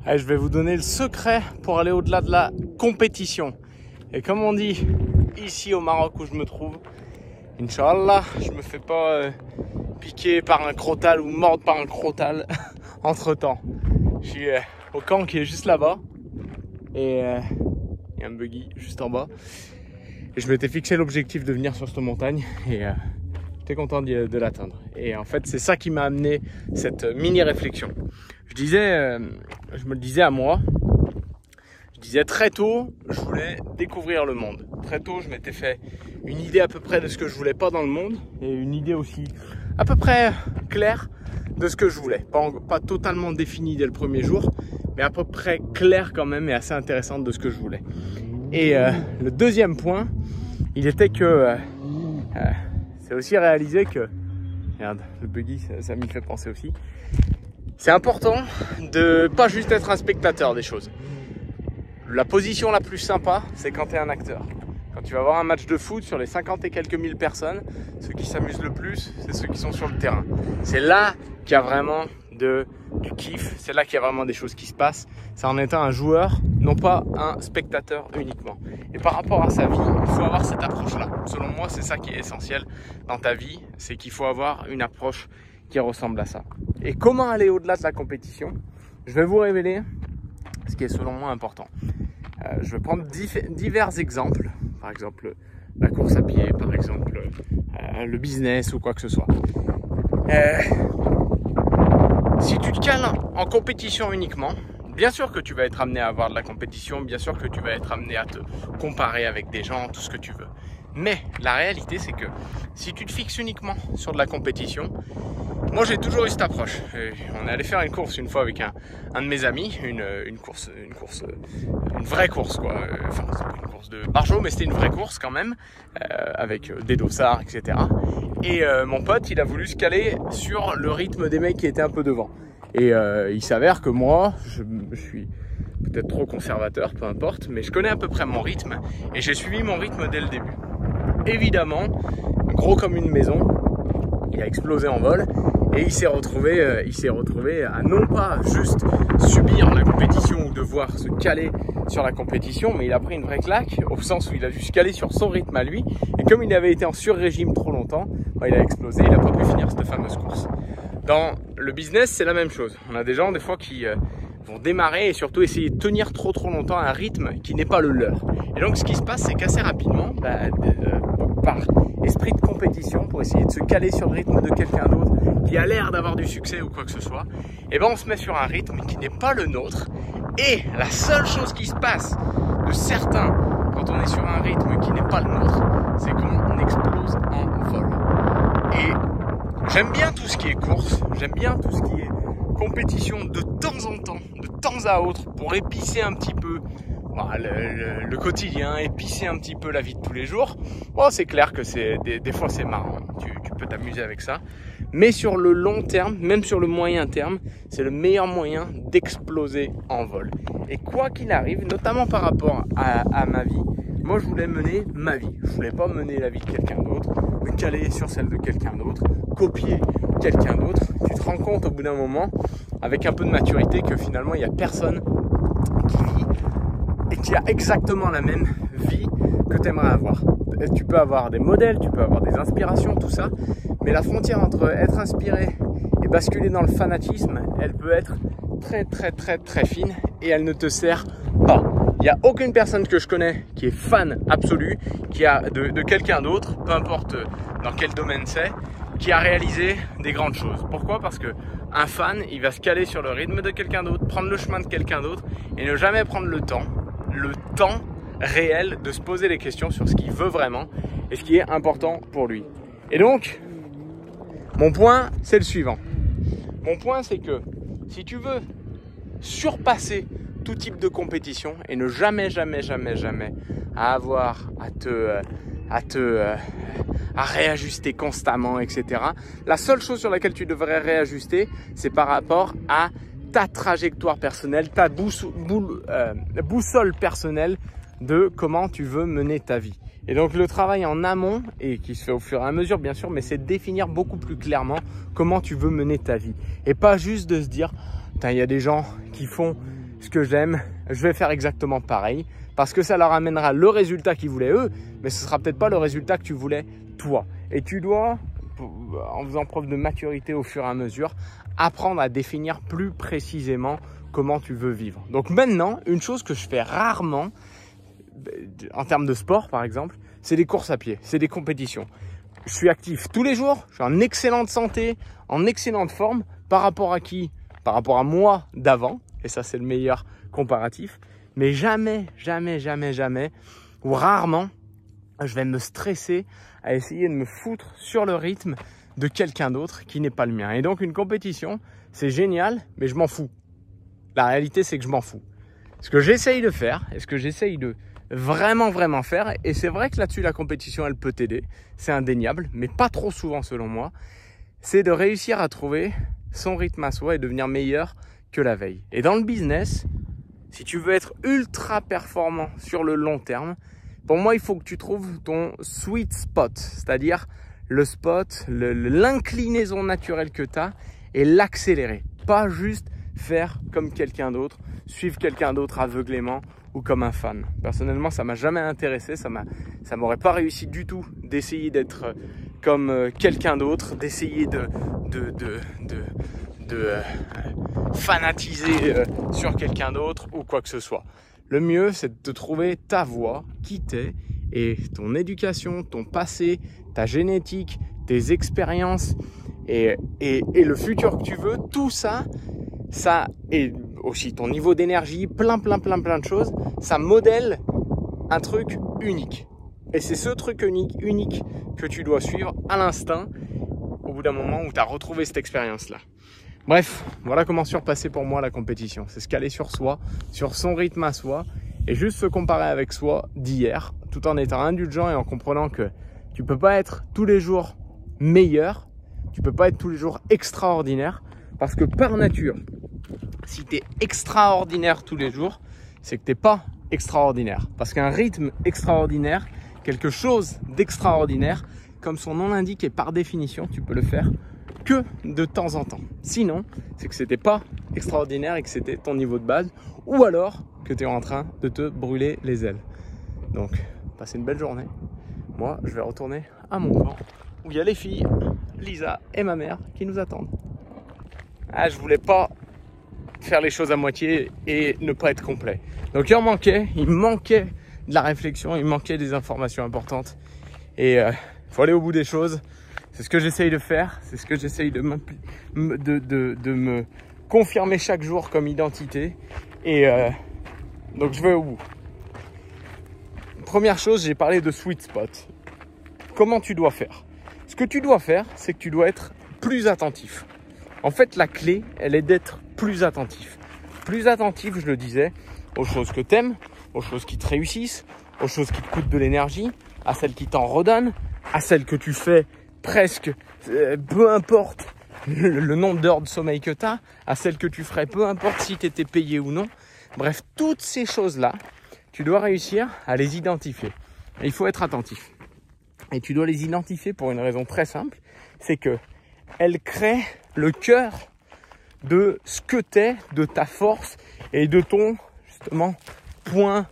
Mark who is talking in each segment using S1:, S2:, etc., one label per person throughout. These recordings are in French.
S1: Allez, je vais vous donner le secret pour aller au-delà de la compétition. Et comme on dit ici au Maroc où je me trouve, Inch'Allah, je me fais pas piquer par un crotal ou mordre par un crotal entre temps. Je suis au camp qui est juste là-bas et il y a un buggy juste en bas. Et je m'étais fixé l'objectif de venir sur cette montagne et j'étais content de l'atteindre. Et en fait, c'est ça qui m'a amené cette mini-réflexion. Je me le disais à moi, je disais très tôt, je voulais découvrir le monde. Très tôt, je m'étais fait une idée à peu près de ce que je voulais pas dans le monde et une idée aussi à peu près claire de ce que je voulais. Pas totalement définie dès le premier jour, mais à peu près claire quand même et assez intéressante de ce que je voulais. Et le deuxième point, il était que c'est aussi réalisé que, regarde, le buggy, ça m'y fait penser aussi. C'est important de pas juste être un spectateur des choses. La position la plus sympa, c'est quand tu es un acteur. Quand tu vas voir un match de foot sur les 50 et quelques mille personnes, ceux qui s'amusent le plus, c'est ceux qui sont sur le terrain. C'est là qu'il y a vraiment du kiff, c'est là qu'il y a vraiment des choses qui se passent. C'est en étant un joueur, non pas un spectateur uniquement. Et par rapport à sa vie, il faut avoir cette approche-là. Selon moi, c'est ça qui est essentiel dans ta vie, c'est qu'il faut avoir une approche qui ressemble à ça. Et comment aller au-delà de la compétition? Je vais vous révéler ce qui est selon moi important. Je vais prendre divers exemples, par exemple la course à pied, par exemple le business ou quoi que ce soit. Si tu te cales en compétition uniquement, bien sûr que tu vas être amené à avoir de la compétition, bien sûr que tu vas être amené à te comparer avec des gens, tout ce que tu veux. Mais la réalité, c'est que si tu te fixes uniquement sur de la compétition, moi j'ai toujours eu cette approche. On est allé faire une course une fois avec un de mes amis, une vraie course quoi. Enfin, c'est pas une course de barjot, mais c'était une vraie course quand même, avec des dossards, etc. Et mon pote, il a voulu se caler sur le rythme des mecs qui étaient un peu devant. Et il s'avère que moi, je suis peut-être trop conservateur, peu importe, mais je connais à peu près mon rythme et j'ai suivi mon rythme dès le début. Évidemment, gros comme une maison, il a explosé en vol et il s'est retrouvé à non pas juste subir la compétition ou devoir se caler sur la compétition, mais il a pris une vraie claque au sens où il a dû se caler sur son rythme à lui et comme il avait été en sur-régime trop longtemps, il a explosé, il n'a pas pu finir cette fameuse course. Dans le business, c'est la même chose. On a des gens des fois qui vont démarrer et surtout essayer de tenir trop longtemps à un rythme qui n'est pas le leur. Et donc ce qui se passe, c'est qu'assez rapidement, par esprit de compétition, pour essayer de se caler sur le rythme de quelqu'un d'autre qui a l'air d'avoir du succès ou quoi que ce soit, et ben on se met sur un rythme qui n'est pas le nôtre. Et la seule chose qui se passe de certain quand on est sur un rythme qui n'est pas le nôtre, c'est qu'on explose en vol. Et j'aime bien tout ce qui est course, j'aime bien tout ce qui est compétition de temps en temps, de temps à autre, pour épicer un petit peu le quotidien, épicer un petit peu la vie de tous les jours. Bon, c'est clair que des fois c'est marrant, tu peux t'amuser avec ça. Mais sur le long terme, même sur le moyen terme, c'est le meilleur moyen d'exploser en vol. Et quoi qu'il arrive, notamment par rapport à ma vie, moi je voulais mener ma vie. Je voulais pas mener la vie de quelqu'un d'autre, me caler sur celle de quelqu'un d'autre, copier quelqu'un d'autre. Tu te rends compte au bout d'un moment, avec un peu de maturité, que finalement il n'y a personne qui vit et qui a exactement la même vie que tu aimerais avoir. Tu peux avoir des modèles, tu peux avoir des inspirations, tout ça, mais la frontière entre être inspiré et basculer dans le fanatisme, elle peut être très fine et elle ne te sert pas. Il n'y a aucune personne que je connais qui est fan absolu, qui a de quelqu'un d'autre, peu importe dans quel domaine c'est, qui a réalisé des grandes choses. Pourquoi? Parce que un fan, il va se caler sur le rythme de quelqu'un d'autre, prendre le chemin de quelqu'un d'autre et ne jamais prendre le temps réel de se poser les questions sur ce qu'il veut vraiment et ce qui est important pour lui. Et donc, mon point, c'est le suivant. Mon point, c'est que si tu veux surpasser tout type de compétition et ne jamais avoir à réajuster constamment, etc. La seule chose sur laquelle tu devrais réajuster, c'est par rapport à ta trajectoire personnelle, ta boussole personnelle de comment tu veux mener ta vie. Et donc le travail en amont, et qui se fait au fur et à mesure bien sûr, mais c'est de définir beaucoup plus clairement comment tu veux mener ta vie. Et pas juste de se dire, il y a des gens qui font ce que j'aime, je vais faire exactement pareil parce que ça leur amènera le résultat qu'ils voulaient eux, mais ce sera peut-être pas le résultat que tu voulais toi. Et tu dois, en faisant preuve de maturité au fur et à mesure, apprendre à définir plus précisément comment tu veux vivre. Donc maintenant, une chose que je fais rarement, en termes de sport par exemple, c'est des courses à pied, c'est des compétitions. Je suis actif tous les jours, je suis en excellente santé, en excellente forme. Par rapport à qui? Par rapport à moi d'avant. Et ça, c'est le meilleur comparatif. Mais jamais, jamais, jamais, jamais, ou rarement, je vais me stresser à essayer de me foutre sur le rythme de quelqu'un d'autre qui n'est pas le mien. Et donc, une compétition, c'est génial, mais je m'en fous. La réalité, c'est que je m'en fous. Ce que j'essaye de faire, et ce que j'essaye de vraiment faire, et c'est vrai que là-dessus, la compétition, elle peut t'aider, c'est indéniable, mais pas trop souvent selon moi, c'est de réussir à trouver son rythme à soi et devenir meilleur que la veille. Et dans le business, si tu veux être ultra performant sur le long terme, pour moi, il faut que tu trouves ton sweet spot, c'est-à-dire le spot, l'inclinaison naturelle que tu as et l'accélérer. Pas juste faire comme quelqu'un d'autre, suivre quelqu'un d'autre aveuglément ou comme un fan. Personnellement, ça m'a jamais intéressé, ça m'aurait pas réussi du tout d'essayer d'être comme quelqu'un d'autre, d'essayer de fanatiser sur quelqu'un d'autre ou quoi que ce soit. Le mieux, c'est de trouver ta voie, qui t'es, et ton éducation, ton passé, ta génétique, tes expériences et le futur que tu veux, tout ça, et aussi ton niveau d'énergie, plein de choses, ça modèle un truc unique. Et c'est ce truc unique que tu dois suivre à l'instinct au bout d'un moment où tu as retrouvé cette expérience-là. Bref, voilà comment surpasser pour moi la compétition. C'est se caler sur soi, sur son rythme à soi et juste se comparer avec soi d'hier tout en étant indulgent et en comprenant que tu peux pas être tous les jours meilleur, tu peux pas être tous les jours extraordinaire parce que par nature, si tu es extraordinaire tous les jours, c'est que tu n'es pas extraordinaire. Parce qu'un rythme extraordinaire, quelque chose d'extraordinaire, comme son nom l'indique et par définition, tu peux le faire que de temps en temps. Sinon, c'est que c'était pas extraordinaire et que c'était ton niveau de base ou alors que tu es en train de te brûler les ailes. Donc, passez une belle journée. Moi, je vais retourner à mon camp où il y a les filles, Lisa et ma mère qui nous attendent. Ah, je voulais pas faire les choses à moitié et ne pas être complet. Donc il me manquait de la réflexion, il me manquait des informations importantes et faut aller au bout des choses. C'est ce que j'essaye de faire, c'est ce que j'essaye de me confirmer chaque jour comme identité et donc je vais au bout. Première chose, j'ai parlé de sweet spot. Comment tu dois faire? Ce que tu dois faire, c'est que tu dois être plus attentif. En fait, la clé, elle est d'être plus attentif. Plus attentif, je le disais, aux choses que tu aimes, aux choses qui te réussissent, aux choses qui te coûtent de l'énergie, à celles qui t'en redonnent, à celles que tu fais presque, peu importe le nombre d'heures de sommeil que tu as, à celles que tu ferais, peu importe si tu étais payé ou non. Bref, toutes ces choses-là, tu dois réussir à les identifier. Et il faut être attentif. Et tu dois les identifier pour une raison très simple, c'est que elles créent le cœur de ce que tu es, de ta force et de ton, justement, point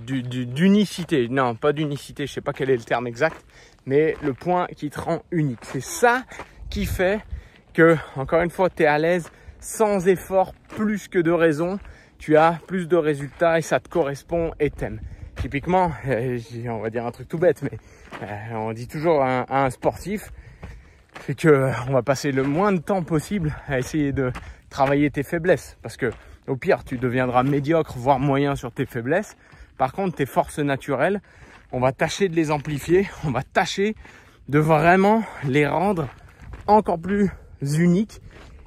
S1: d'unicité. Non, pas d'unicité, je sais pas quel est le terme exact, mais le point qui te rend unique. C'est ça qui fait que, encore une fois, tu es à l'aise sans effort, plus que de raison. Tu as plus de résultats et ça te correspond et t'aimes. Typiquement, on va dire un truc tout bête, mais on dit toujours à un sportif, c'est que on va passer le moins de temps possible à essayer de travailler tes faiblesses. Parce que au pire, tu deviendras médiocre, voire moyen sur tes faiblesses. Par contre, tes forces naturelles, on va tâcher de les amplifier. On va tâcher de vraiment les rendre encore plus uniques.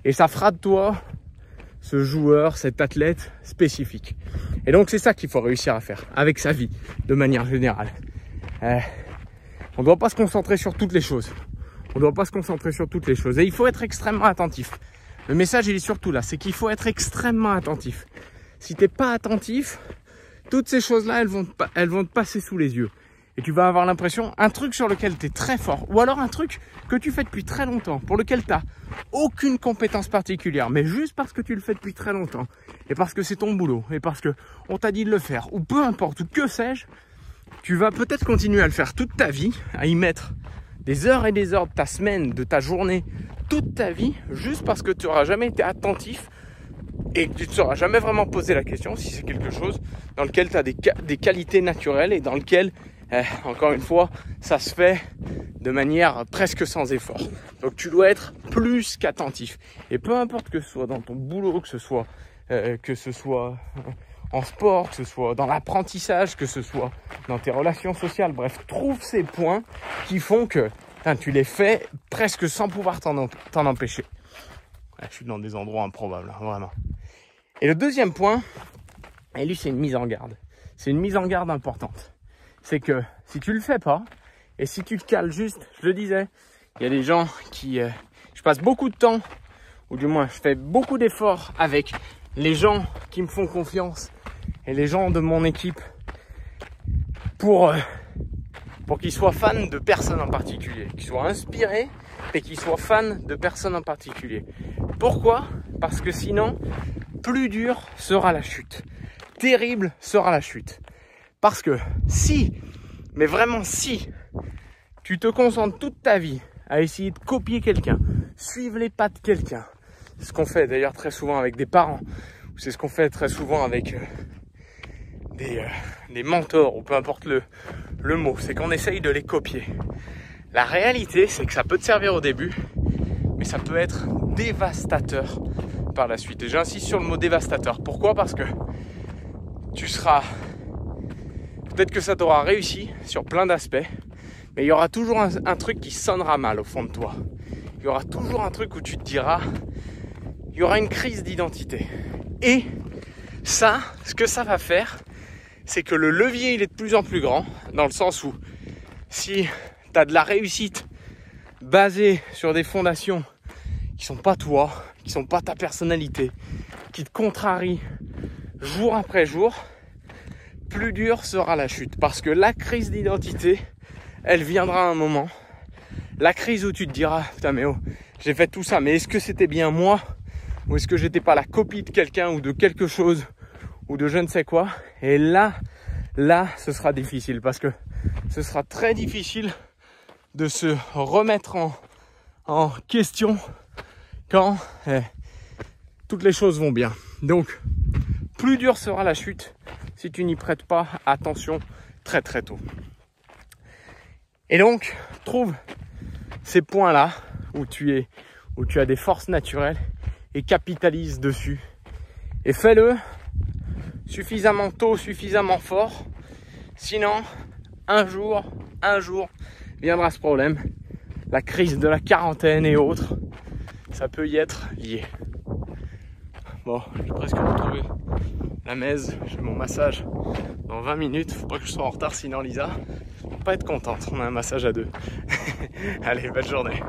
S1: Et ça fera de toi ce joueur, cet athlète spécifique. Et donc, c'est ça qu'il faut réussir à faire avec sa vie, de manière générale. On ne doit pas se concentrer sur toutes les choses. On ne doit pas se concentrer sur toutes les choses. Et il faut être extrêmement attentif. Le message, il est surtout là. C'est qu'il faut être extrêmement attentif. Si tu n'es pas attentif, toutes ces choses-là, elles vont te passer sous les yeux. Et tu vas avoir l'impression, un truc sur lequel tu es très fort, ou alors un truc que tu fais depuis très longtemps, pour lequel tu n'as aucune compétence particulière, mais juste parce que tu le fais depuis très longtemps, et parce que c'est ton boulot, et parce que on t'a dit de le faire, ou peu importe, ou que sais-je, tu vas peut-être continuer à le faire toute ta vie, à y mettre des heures et des heures de ta semaine, de ta journée, toute ta vie, juste parce que tu n'auras jamais été attentif et que tu ne te seras jamais vraiment posé la question si c'est quelque chose dans lequel tu as des qualités naturelles et dans lequel, encore une fois, ça se fait de manière presque sans effort. Donc tu dois être plus qu'attentif. Et peu importe que ce soit dans ton boulot, que ce soit en sport, que ce soit dans l'apprentissage, que ce soit dans tes relations sociales, bref, trouve ces points qui font que tu les fais presque sans pouvoir t'en empêcher. Je suis dans des endroits improbables, vraiment. Et le deuxième point, et lui c'est une mise en garde. C'est une mise en garde importante. C'est que si tu le fais pas, et si tu te cales juste, je le disais, il y a des gens qui... je passe beaucoup de temps, ou du moins je fais beaucoup d'efforts avec les gens qui me font confiance et les gens de mon équipe pour qu'ils soient fans de personnes en particulier, qu'ils soient inspirés et qu'ils soient fans de personnes en particulier. Pourquoi? Parce que sinon, plus dur sera la chute. Terrible sera la chute. Parce que si, mais vraiment si, tu te concentres toute ta vie à essayer de copier quelqu'un, suivre les pas de quelqu'un, c'est ce qu'on fait d'ailleurs très souvent avec des parents, ou c'est ce qu'on fait très souvent avec des mentors, ou peu importe le mot, c'est qu'on essaye de les copier. La réalité, c'est que ça peut te servir au début, mais ça peut être dévastateur par la suite. Et j'insiste sur le mot dévastateur. Pourquoi? Parce que tu seras... Peut-être que ça t'aura réussi sur plein d'aspects, mais il y aura toujours un truc qui sonnera mal au fond de toi. Il y aura toujours un truc où tu te diras... Il y aura une crise d'identité. Et ça, ce que ça va faire, c'est que le levier, il est de plus en plus grand, dans le sens où si tu as de la réussite basée sur des fondations qui sont pas toi, qui sont pas ta personnalité, qui te contrarient jour après jour, plus dur sera la chute. Parce que la crise d'identité, elle viendra à un moment. La crise où tu te diras, putain mais oh, j'ai fait tout ça, mais est-ce que c'était bien moi? Ou est-ce que j'étais pas la copie de quelqu'un ou de quelque chose ou de je ne sais quoi? Et là, ce sera difficile parce que ce sera très difficile de se remettre en question quand toutes les choses vont bien. Donc, plus dur sera la chute si tu n'y prêtes pas attention très très tôt. Et donc, trouve ces points-là où tu as des forces naturelles et capitalise dessus. Et fais-le suffisamment tôt, suffisamment fort. Sinon, un jour viendra ce problème. La crise de la quarantaine et autres, ça peut y être lié. Bon, j'ai presque retrouvé la Mèze. J'ai mon massage dans 20 minutes. Faut pas que je sois en retard, sinon Lisa va pas être contente. On a un massage à deux. Allez, belle journée.